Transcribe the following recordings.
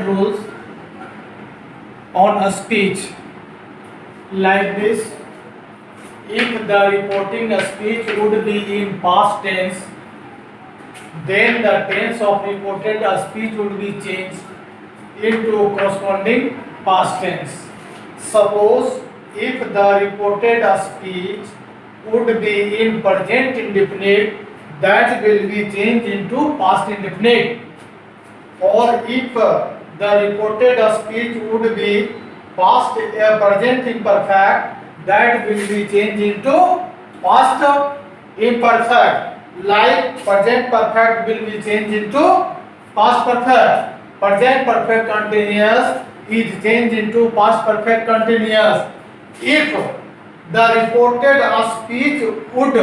rules on a speech like this. If the reporting speech would be in past tense, then the tense of reported speech would be changed into corresponding past tense. Suppose if the reported speech would be in present indefinite, that will be changed into past indefinite. Or if the reported speech would be past present imperfect, that will be changed into past imperfect. Like present perfect will be changed into past perfect. Present perfect continuous is changed into past perfect continuous. If the reported speech would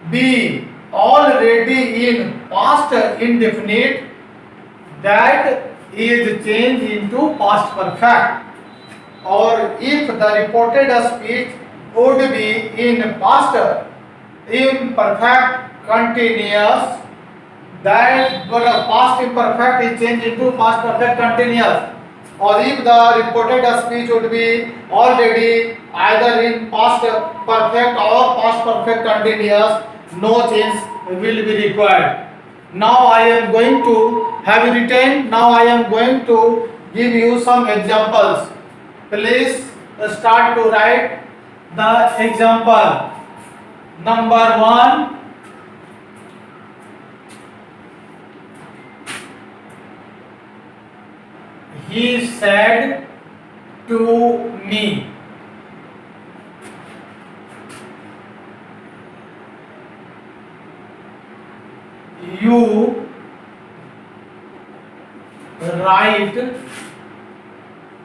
be already in past indefinite, that is changed into past perfect. Or if the reported speech would be in past imperfect continuous, that past imperfect is changed into past perfect continuous. Or if the reported speech would be already either in past perfect or past perfect continuous, no change will be required. Now I am going to have you written. Now I am going to give you some examples. Please start to write the example. Number 1. He said to me. You write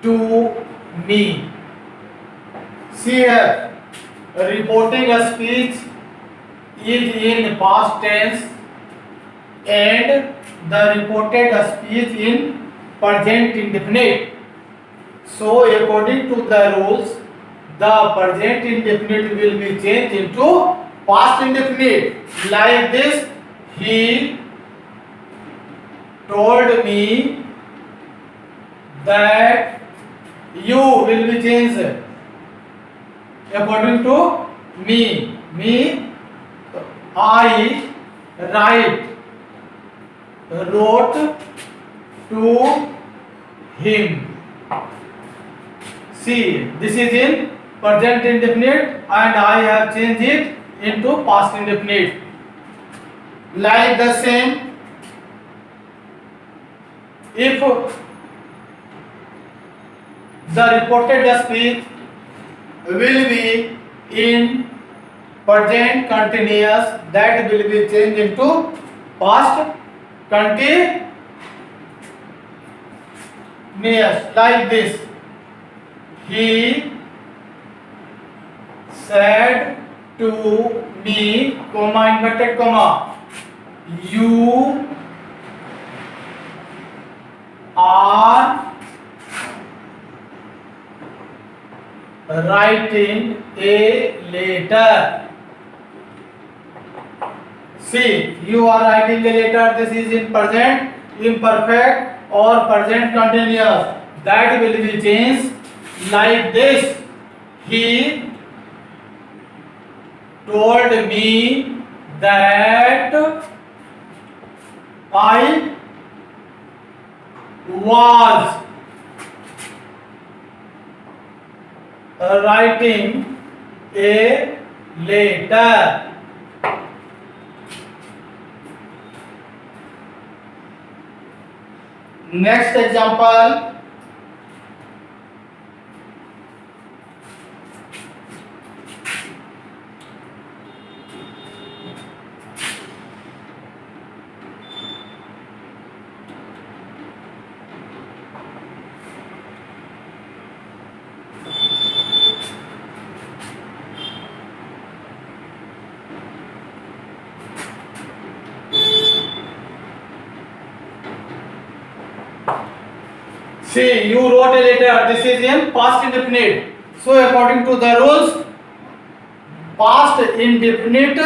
to me. See here, reporting a speech is in past tense and the reported speech in present indefinite. So according to the rules, the present indefinite will be changed into past indefinite. Like this, he told me that. You will be changed according to me. I wrote to him. See, this is in present indefinite and I have changed it into past indefinite. Like the same, if the reported speech will be in present continuous, that will be changed into past continuous. Like this, he said to me, comma, inverted comma, you are writing a letter. See, you are writing a letter. This is in present imperfect or present continuous. That will be changed like this. He told me that I was writing a letter. Next example. See, you wrote a letter. This is in past indefinite. So according to the rules, past indefinite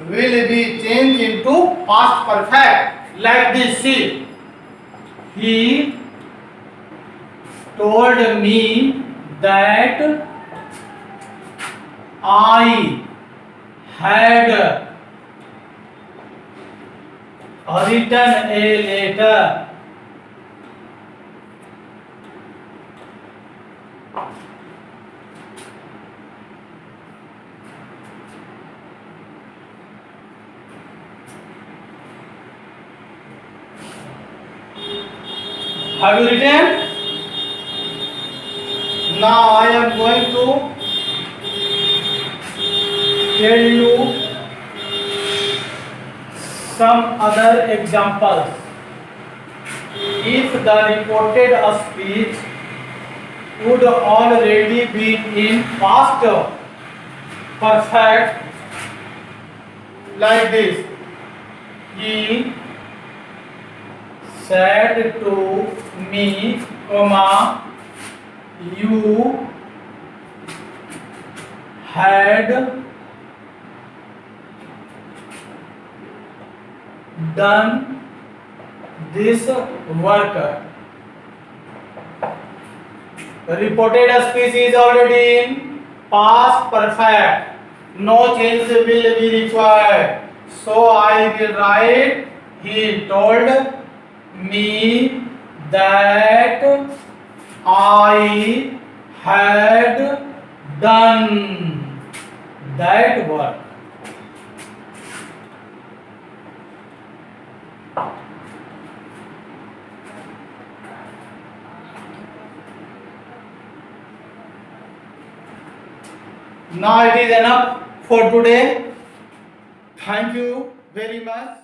will be changed into past perfect. Like this, see, He told me that I had written a letter. Have you written? Now I am going to tell you some other examples. If the reported speech would already be in past perfect, like this: he said to me, comma, you had done this work. The reported speech is already in past perfect. No change will be required. So I will write, he told me that I had done that work. Now it is enough for today. Thank you very much.